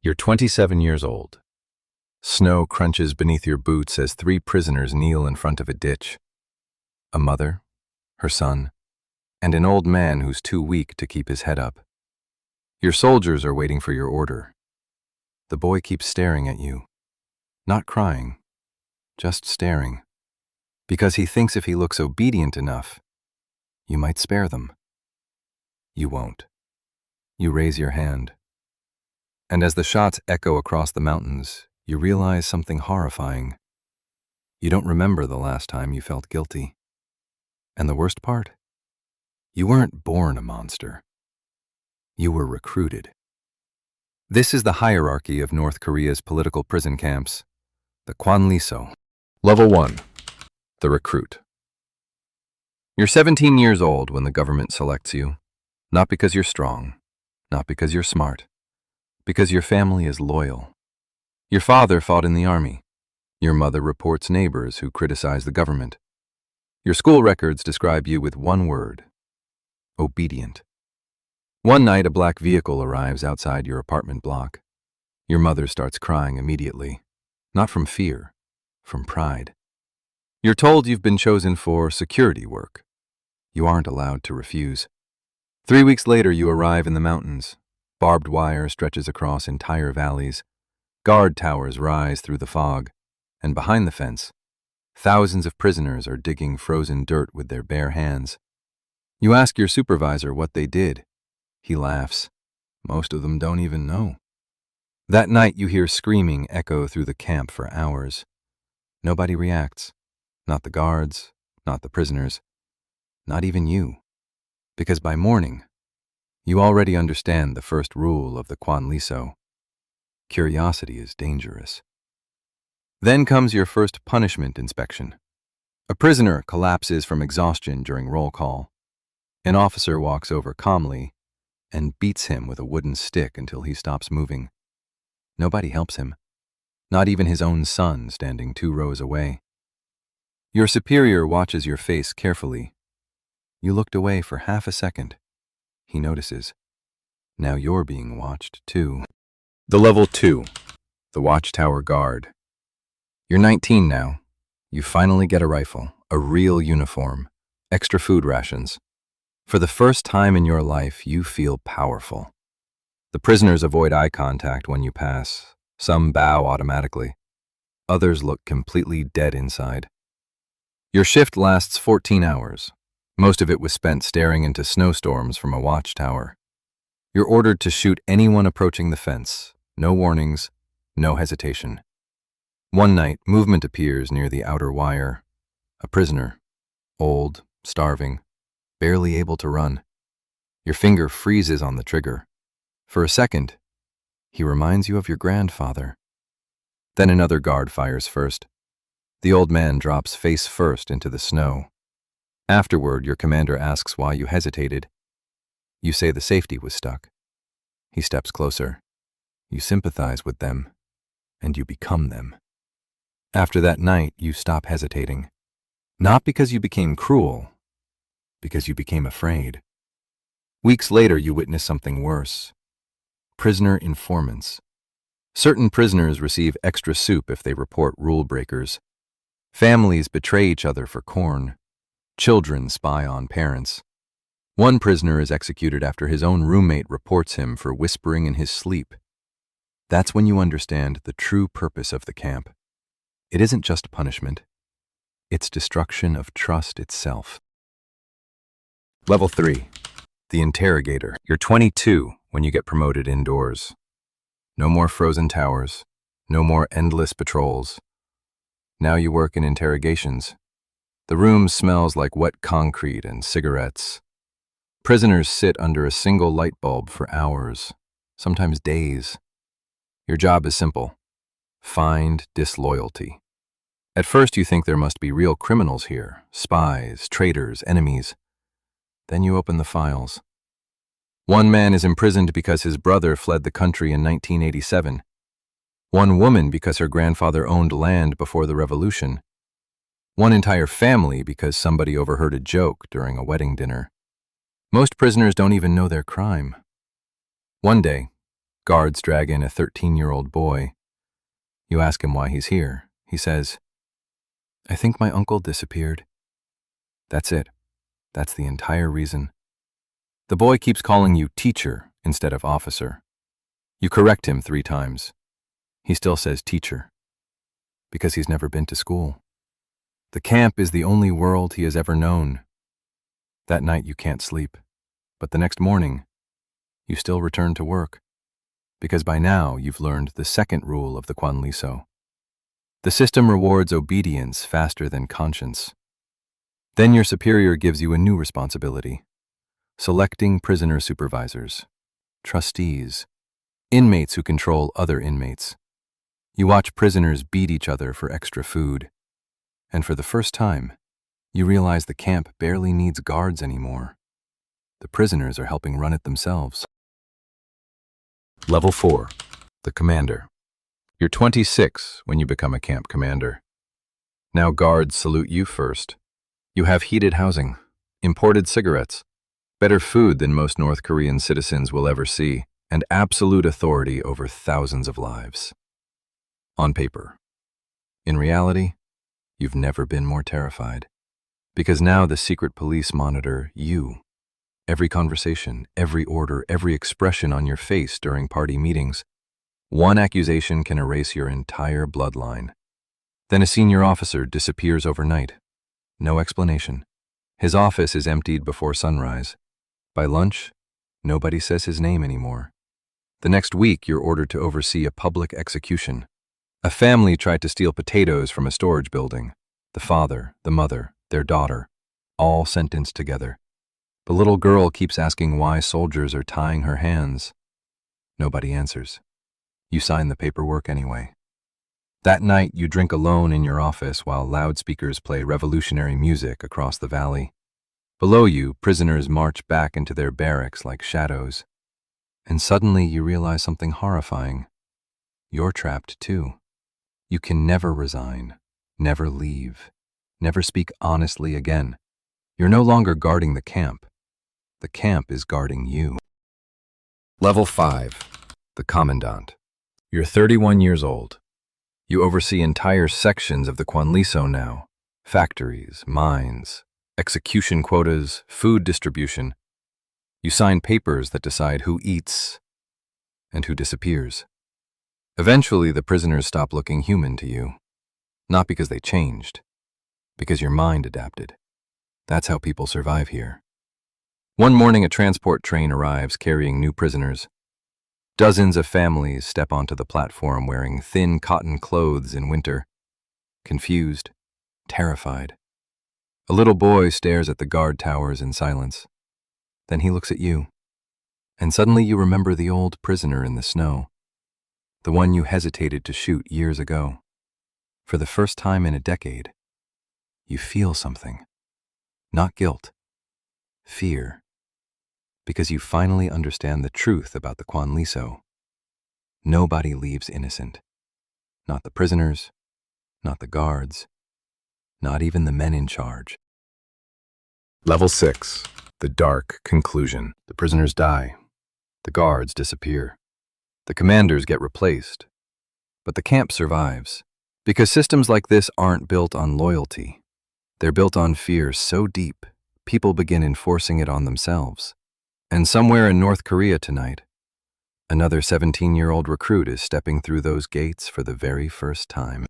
You're 27 years old. Snow crunches beneath your boots as 3 prisoners kneel in front of a ditch. A mother, her son, and an old man who's too weak to keep his head up. Your soldiers are waiting for your order. The boy keeps staring at you, not crying, just staring, because he thinks if he looks obedient enough, you might spare them. You won't. You raise your hand. And as the shots echo across the mountains, you realize something horrifying. You don't remember the last time you felt guilty. And the worst part? You weren't born a monster. You were recruited. This is the hierarchy of North Korea's political prison camps, the Kwanliso. Level 1. The recruit. You're 17 years old when the government selects you, not because you're strong, not because you're smart, because your family is loyal. Your father fought in the army. Your mother reports neighbors who criticize the government. Your school records describe you with one word: obedient. One night, a black vehicle arrives outside your apartment block. Your mother starts crying immediately, not from fear, from pride. You're told you've been chosen for security work. You aren't allowed to refuse. 3 weeks later, you arrive in the mountains. Barbed wire stretches across entire valleys. Guard towers rise through the fog. And behind the fence, thousands of prisoners are digging frozen dirt with their bare hands. You ask your supervisor what they did. He laughs. Most of them don't even know. That night, you hear screaming echo through the camp for hours. Nobody reacts. Not the guards, not the prisoners, not even you. Because by morning, you already understand the first rule of the Kwanliso. Curiosity is dangerous. Then comes your first punishment inspection. A prisoner collapses from exhaustion during roll call. An officer walks over calmly and beats him with a wooden stick until he stops moving. Nobody helps him, not even his own son standing 2 rows away. Your superior watches your face carefully. You looked away for half a second. He notices. Now you're being watched, too. The level 2, the watchtower guard. You're 19 now. You finally get a rifle, a real uniform, extra food rations. For the first time in your life, you feel powerful. The prisoners avoid eye contact when you pass. Some bow automatically. Others look completely dead inside. Your shift lasts 14 hours. Most of it was spent staring into snowstorms from a watchtower. You're ordered to shoot anyone approaching the fence. No warnings, no hesitation. One night, movement appears near the outer wire. A prisoner, old, starving, barely able to run. Your finger freezes on the trigger. For a second, he reminds you of your grandfather. Then another guard fires first. The old man drops face first into the snow. Afterward, your commander asks why you hesitated. You say the safety was stuck. He steps closer. You sympathize with them, and you become them. After that night, you stop hesitating. Not because you became cruel, because you became afraid. Weeks later, you witness something worse. Prisoner informants. Certain prisoners receive extra soup if they report rule breakers. Families betray each other for corn. Children spy on parents. One prisoner is executed after his own roommate reports him for whispering in his sleep. That's when you understand the true purpose of the camp. It isn't just punishment. It's destruction of trust itself. Level 3. The interrogator. You're 22 when you get promoted indoors. No more frozen towers. No more endless patrols. Now you work in interrogations. The room smells like wet concrete and cigarettes. Prisoners sit under a single light bulb for hours, sometimes days. Your job is simple. Find disloyalty. At first you think there must be real criminals here, spies, traitors, enemies. Then you open the files. One man is imprisoned because his brother fled the country in 1987. One woman because her grandfather owned land before the revolution. One entire family because somebody overheard a joke during a wedding dinner. Most prisoners don't even know their crime. One day, Guards drag in a 13-year-old boy. You ask him why he's here. He says, "I think my uncle disappeared." That's it. That's the entire reason. The boy keeps calling you teacher instead of officer. You correct him 3 times. He still says teacher, because he's never been to school. The camp is the only world he has ever known. That night you can't sleep, but the next morning, you still return to work, because by now you've learned the second rule of the Kwanliso. The system rewards obedience faster than conscience. Then your superior gives you a new responsibility: selecting prisoner supervisors, trustees, inmates who control other inmates. You watch prisoners beat each other for extra food, and for the first time, you realize the camp barely needs guards anymore. The prisoners are helping run it themselves. Level 4, the commander. You're 26 when you become a camp commander. Now guards salute you first. You have heated housing, imported cigarettes, better food than most North Korean citizens will ever see, and absolute authority over thousands of lives. On paper. In reality, you've never been more terrified. Because now the secret police monitor you. Every conversation, every order, every expression on your face during party meetings. One accusation can erase your entire bloodline. Then a senior officer disappears overnight. No explanation. His office is emptied before sunrise. By lunch, nobody says his name anymore. The next week, you're ordered to oversee a public execution. A family tried to steal potatoes from a storage building. The father, the mother, their daughter, all sentenced together. The little girl keeps asking why soldiers are tying her hands. Nobody answers. You sign the paperwork anyway. That night, you drink alone in your office while loudspeakers play revolutionary music across the valley. Below you, prisoners march back into their barracks like shadows. And suddenly you realize something horrifying. You're trapped too. You can never resign, never leave, never speak honestly again. You're no longer guarding the camp. The camp is guarding you. Level 5, the commandant. You're 31 years old. You oversee entire sections of the Kwanliso now. Factories, mines, execution quotas, food distribution. You sign papers that decide who eats and who disappears. Eventually, the prisoners stop looking human to you. Not because they changed, because your mind adapted. That's how people survive here. One morning, a transport train arrives carrying new prisoners. Dozens of families step onto the platform wearing thin cotton clothes in winter. Confused, terrified. A little boy stares at the guard towers in silence. Then he looks at you. And suddenly you remember the old prisoner in the snow. The one you hesitated to shoot years ago. For the first time in a decade, you feel something. Not guilt. Fear. Because you finally understand the truth about the Kwanliso. Nobody leaves innocent. Not the prisoners, not the guards, not even the men in charge. Level 6, the dark conclusion. The prisoners die. The guards disappear. The commanders get replaced. But the camp survives. Because systems like this aren't built on loyalty. They're built on fear so deep, people begin enforcing it on themselves. And somewhere in North Korea tonight, another 17-year-old recruit is stepping through those gates for the very first time.